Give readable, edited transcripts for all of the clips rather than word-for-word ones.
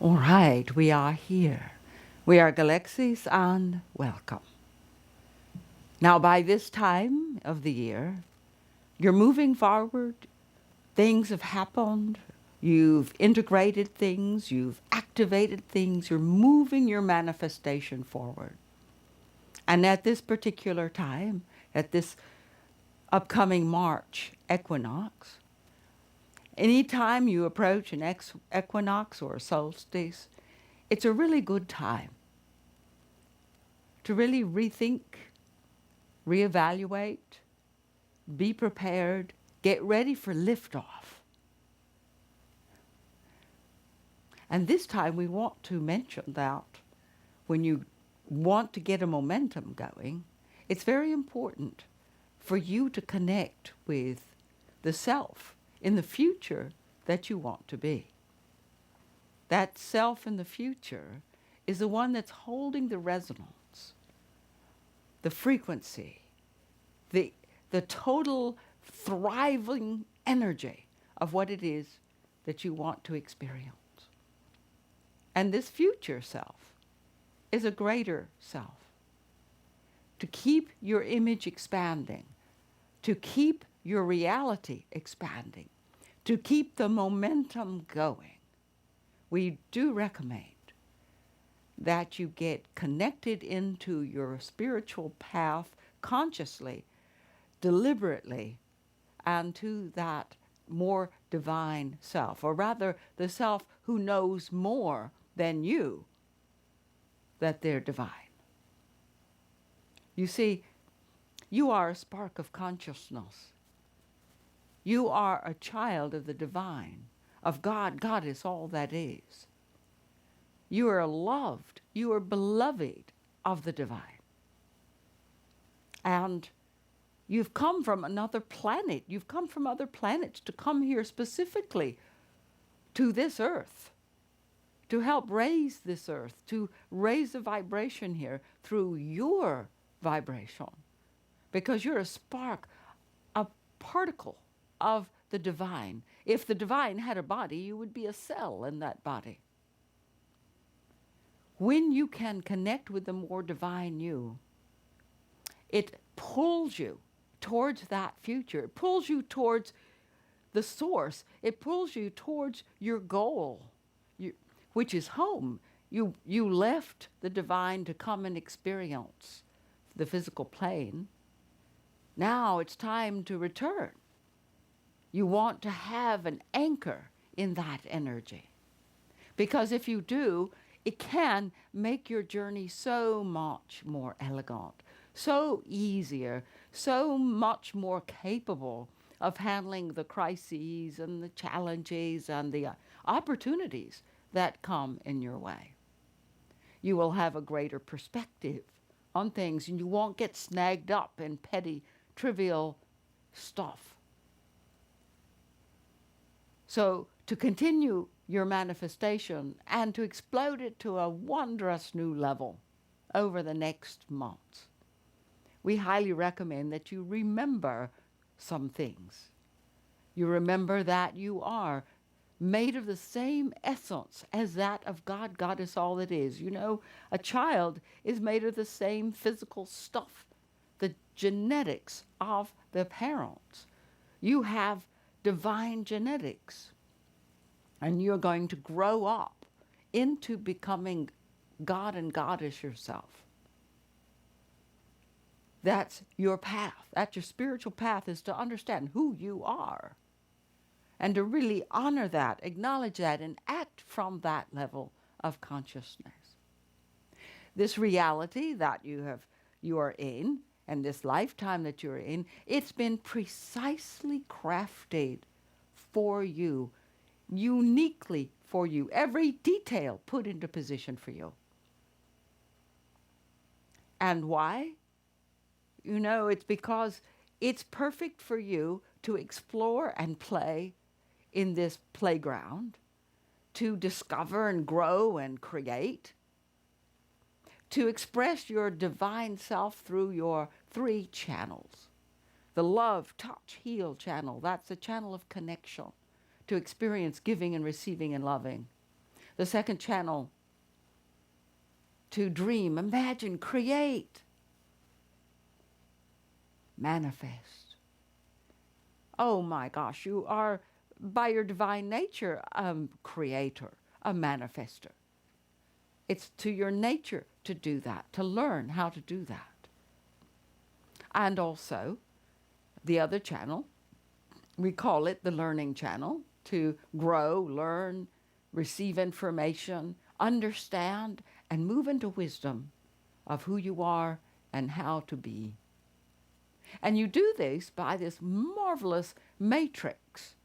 All right, we are here. We are Galexis and welcome. Now, by this time of the year, you're moving forward. Things have happened. You've integrated things. You've activated things. You're moving your manifestation forward. And at this particular time, at this upcoming March equinox, anytime you approach an equinox or a solstice, it's a really good time to really rethink, reevaluate, be prepared, get ready for liftoff. And this time we want to mention that when you want to get a momentum going, it's very important for you to connect with the self in the future that you want to be. That self in the future is the one that's holding the resonance, the frequency, the total thriving energy of what it is that you want to experience. And this future self is a greater self. To keep your image expanding, to keep your reality expanding, to keep the momentum going, we do recommend that you get connected into your spiritual path consciously, deliberately, and to that more divine self, or rather the self who knows more than you that they're divine. You see, you are a spark of consciousness. You are a child of the divine, of God. God is all that is. You are loved. You are beloved of the divine. And you've come from another planet. You've come from other planets to come here specifically to this earth, to help raise this earth, to raise the vibration here through your vibration. Because you're a spark, a particle of the divine. If the divine had a body, you would be a cell in that body. When you can connect with the more divine you, it pulls you towards that future. It pulls you towards the source. It pulls you towards your goal, which is home. You left the divine to come and experience the physical plane. Now it's time to return. You want to have an anchor in that energy. Because if you do, it can make your journey so much more elegant, so easier, so much more capable of handling the crises and the challenges and the opportunities that come in your way. You will have a greater perspective on things, and you won't get snagged up in petty, trivial stuff. So to continue your manifestation and to explode it to a wondrous new level over the next months, we highly recommend that you remember some things. You remember that you are made of the same essence as that of God. God is all that is. You know, a child is made of the same physical stuff, the genetics of the parents. You have divine genetics, and you're going to grow up into becoming God and Goddess yourself. That's your path. That's your spiritual path, is to understand who you are and to really honor that, acknowledge that, and act from that level of consciousness. This reality that you are in, and this lifetime that you're in, it's been precisely crafted for you, uniquely for you, every detail put into position for you. And why? You know, it's because it's perfect for you to explore and play in this playground, to discover and grow and create, to express your divine self through your 3 channels. The love, touch, heal channel, that's the channel of connection, to experience giving and receiving and loving. The second channel, to dream, imagine, create, manifest. Oh my gosh, you are, by your divine nature, a creator, a manifester. It's to your nature to do that, to learn how to do that. And also, the other channel, we call it the learning channel, to grow, learn, receive information, understand, and move into wisdom of who you are and how to be. And you do this by this marvelous matrix,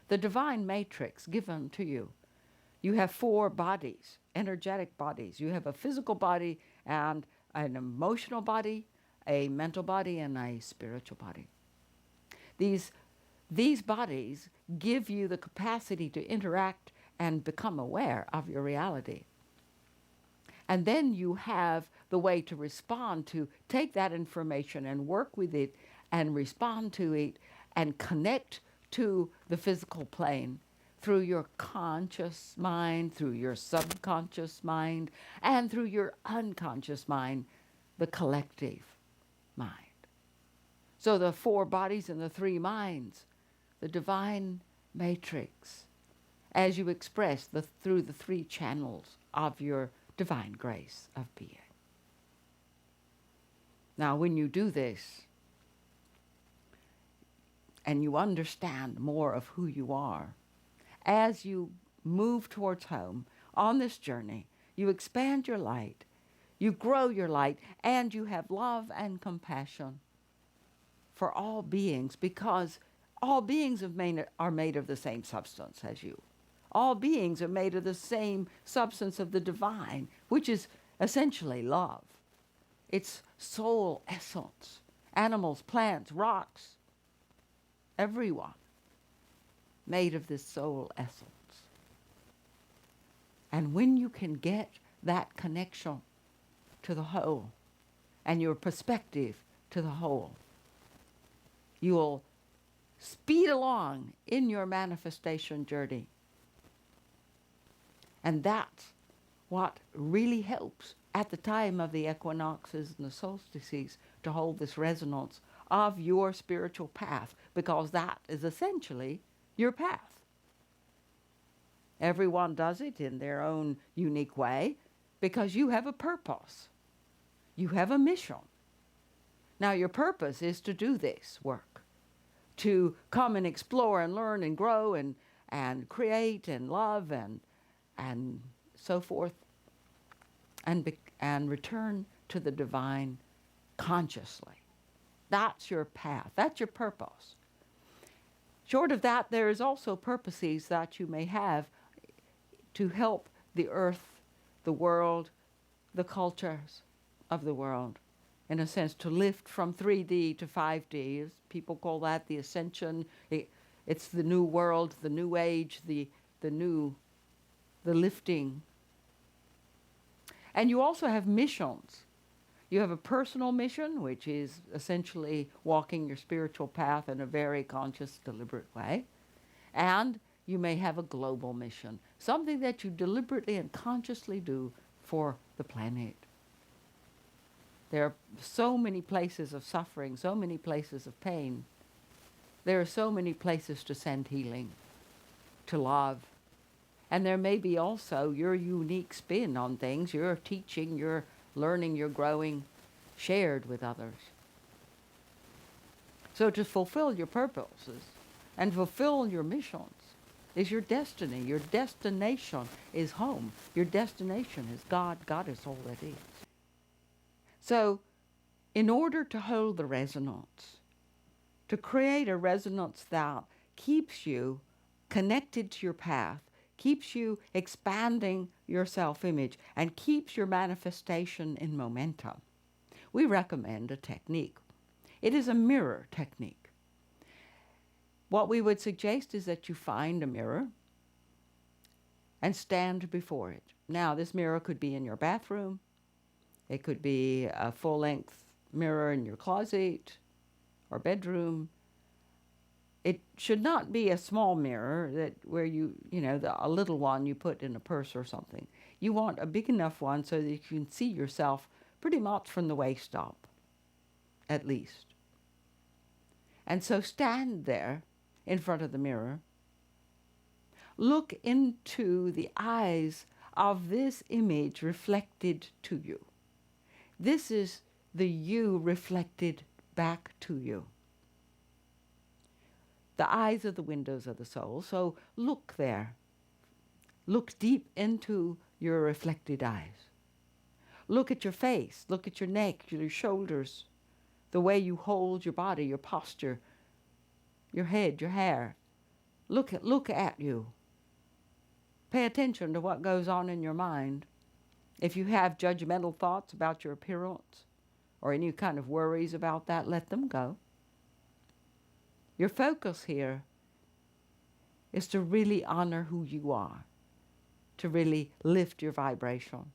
the divine matrix given to you. You have 4 bodies, energetic bodies. You have a physical body and an emotional body, a mental body, and a spiritual body. These bodies give you the capacity to interact and become aware of your reality. And then you have the way to respond, to take that information and work with it and respond to it and connect to the physical plane through your conscious mind, through your subconscious mind, and through your unconscious mind, the collective mind. So the 4 bodies and the 3 minds, the divine matrix, as you express through the 3 channels of your divine grace of being. Now, when you do this, and you understand more of who you are, as you move towards home on this journey, you expand your light, you grow your light, and you have love and compassion for all beings, because all beings are made of the same substance as you. All beings are made of the same substance of the divine, which is essentially love. It's soul essence. Animals, plants, rocks, everyone made of this soul essence. And when you can get that connection to the whole and your perspective to the whole, you'll speed along in your manifestation journey. And that's what really helps at the time of the equinoxes and the solstices to hold this resonance of your spiritual path, because that is essentially your path. Everyone does it in their own unique way because you have a purpose. You have a mission. Now your purpose is to do this work, to come and explore and learn and grow and create and love and so forth, and return to the divine consciously. That's your path. That's your purpose. Short of that, there is also purposes that you may have to help the earth, the world, the cultures of the world, in a sense, to lift from 3D to 5D. As people call that the ascension. It's the new world, the new age, the lifting. And you also have missions. You have a personal mission, which is essentially walking your spiritual path in a very conscious, deliberate way. And you may have a global mission, something that you deliberately and consciously do for the planet. There are so many places of suffering, so many places of pain. There are so many places to send healing, to love. And there may be also your unique spin on things, your teaching, your learning, your growing, shared with others. So to fulfill your purposes and fulfill your missions is your destiny. Your destination is home. Your destination is God. God is all that is. So in order to hold the resonance, to create a resonance that keeps you connected to your path, keeps you expanding your self-image, and keeps your manifestation in momentum, we recommend a technique. It is a mirror technique. What we would suggest is that you find a mirror and stand before it. Now, this mirror could be in your bathroom. It could be a full-length mirror in your closet or bedroom. It should not be a small mirror that where a little one you put in a purse or something. You want a big enough one so that you can see yourself pretty much from the waist up, at least. And so stand there in front of the mirror. Look into the eyes of this image reflected to you. This is the you reflected back to you. The eyes are the windows of the soul, so look there. Look deep into your reflected eyes. Look at your face, look at your neck, your shoulders, the way you hold your body, your posture, your head, your hair. Look at you. Pay attention to what goes on in your mind. If you have judgmental thoughts about your appearance or any kind of worries about that, let them go. Your focus here is to really honor who you are, to really lift your vibration.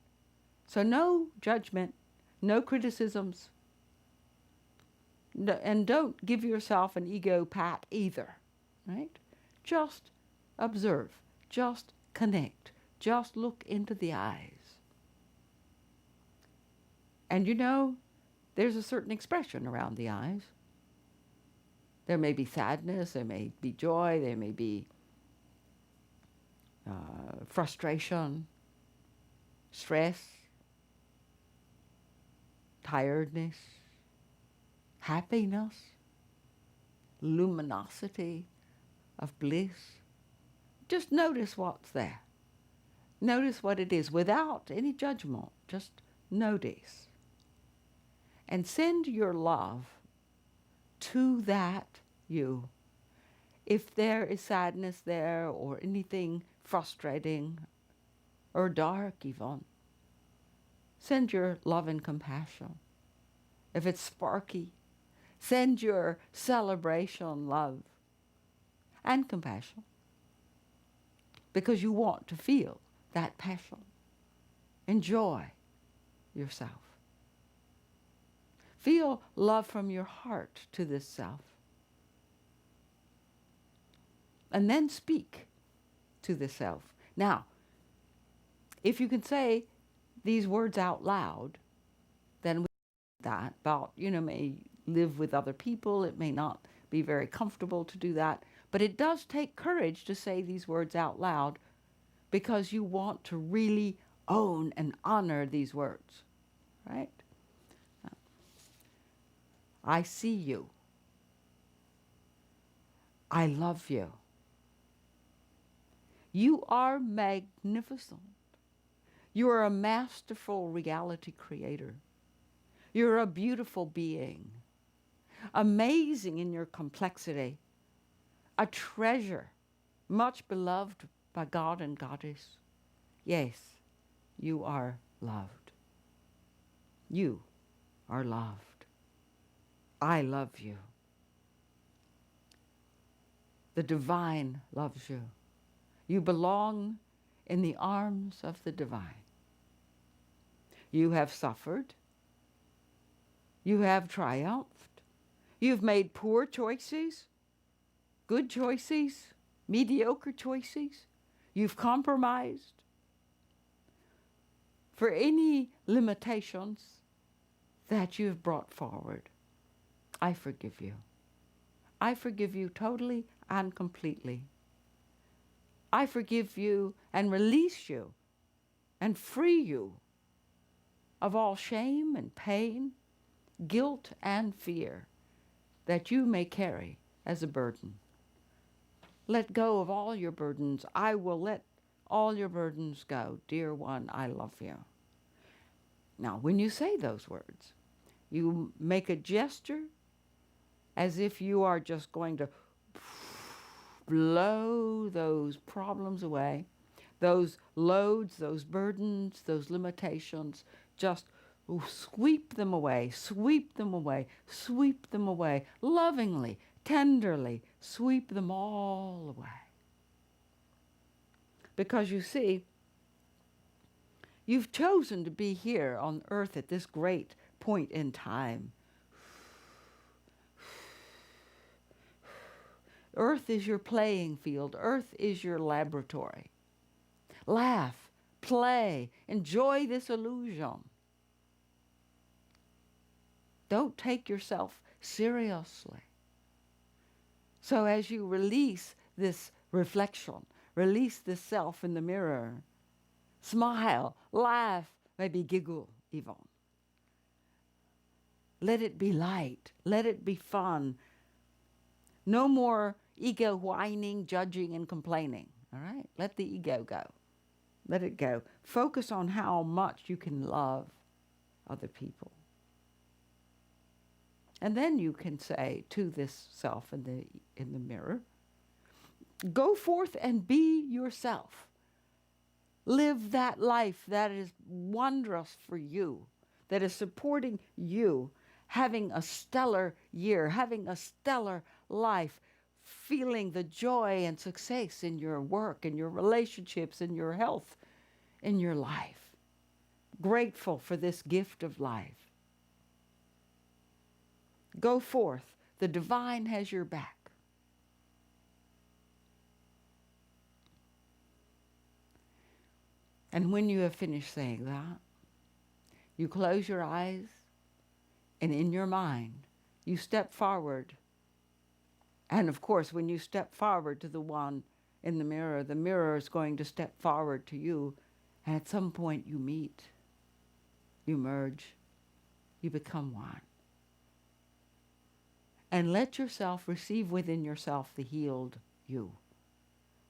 So no judgment, no criticisms, and don't give yourself an ego pat either, right? Just observe, just connect, just look into the eyes. And there's a certain expression around the eyes. There may be sadness, there may be joy, there may be frustration, stress, tiredness, happiness, luminosity of bliss. Just notice what's there. Notice what it is without any judgment. Just notice. And send your love to that you. If there is sadness there or anything frustrating or dark even, send your love and compassion. If it's sparky, send your celebration, love, and compassion. Because you want to feel that passion. Enjoy yourself. Feel love from your heart to this self. And then speak to the self. Now, if you can say these words out loud, then we that about, may live with other people. It may not be very comfortable to do that. But it does take courage to say these words out loud because you want to really own and honor these words, right? I see you. I love you. You are magnificent. You are a masterful reality creator. You're a beautiful being, amazing in your complexity, a treasure, much beloved by God and Goddess. Yes, you are loved. You are loved. I love you. The divine loves you. You belong in the arms of the divine. You have suffered. You have triumphed. You've made poor choices, good choices, mediocre choices. You've compromised. For any limitations that you've brought forward, I forgive you. I forgive you totally and completely. I forgive you and release you and free you of all shame and pain, guilt and fear that you may carry as a burden. Let go of all your burdens. I will let all your burdens go. Dear one, I love you. Now, when you say those words, you make a gesture as if you are just going to blow those problems away, those loads, those burdens, those limitations, just sweep them away, sweep them away, sweep them away, lovingly, tenderly, sweep them all away. Because you see, you've chosen to be here on earth at this great point in time. Earth is your playing field. Earth is your laboratory. Laugh, play, enjoy this illusion. Don't take yourself seriously. So as you release this reflection, release this self in the mirror, smile, laugh, maybe giggle even. Let it be light. Let it be fun. No more ego whining, judging, and complaining. All right? Let the ego go. Let it go. Focus on how much you can love other people. And then you can say to this self in the mirror, go forth and be yourself. Live that life that is wondrous for you, that is supporting you, having a stellar year, having a stellar life, feeling the joy and success in your work, in your relationships, in your health, in your life. Grateful for this gift of life. Go forth. The divine has your back. And when you have finished saying that, you close your eyes, and in your mind, you step forward. And of course, when you step forward to the one in the mirror is going to step forward to you. And at some point you meet, you merge, you become one. And let yourself receive within yourself the healed you,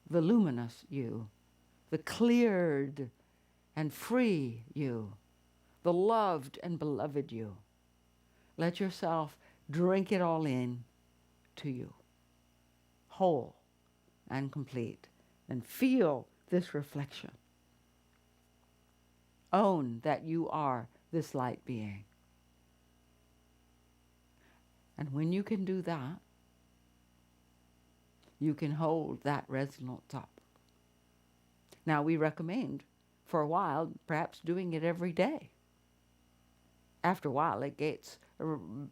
the luminous you, the cleared and free you, the loved and beloved you. Let yourself drink it all in to you, whole and complete, and feel this reflection. Own that you are this light being. And when you can do that, you can hold that resonance up. Now, we recommend for a while perhaps doing it every day. After a while, it gets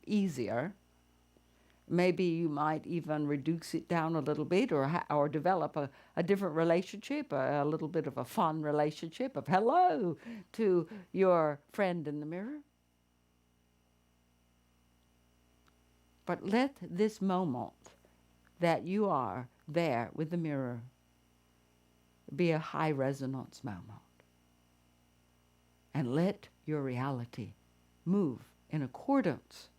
easier. Maybe you might even reduce it down a little bit, or develop a different relationship, a little bit of a fun relationship of hello to your friend in the mirror. But let this moment that you are there with the mirror be a high resonance moment. And let your reality move in accordance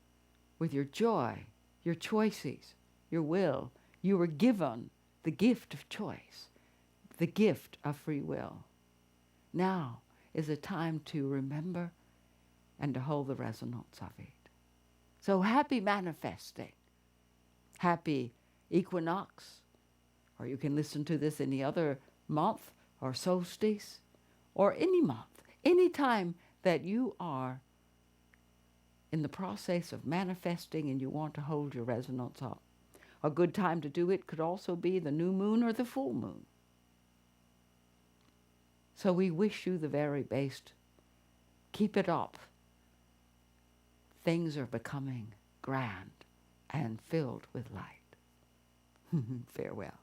with your joy, your choices, your will. You were given the gift of choice, the gift of free will. Now is a time to remember and to hold the resonance of it. So happy manifesting. Happy equinox. Or you can listen to this any other month or solstice or any month, any time that you are in the process of manifesting and you want to hold your resonance up. A good time to do it could also be the new moon or the full moon. So we wish you the very best. Keep it up. Things are becoming grand and filled with light. Farewell.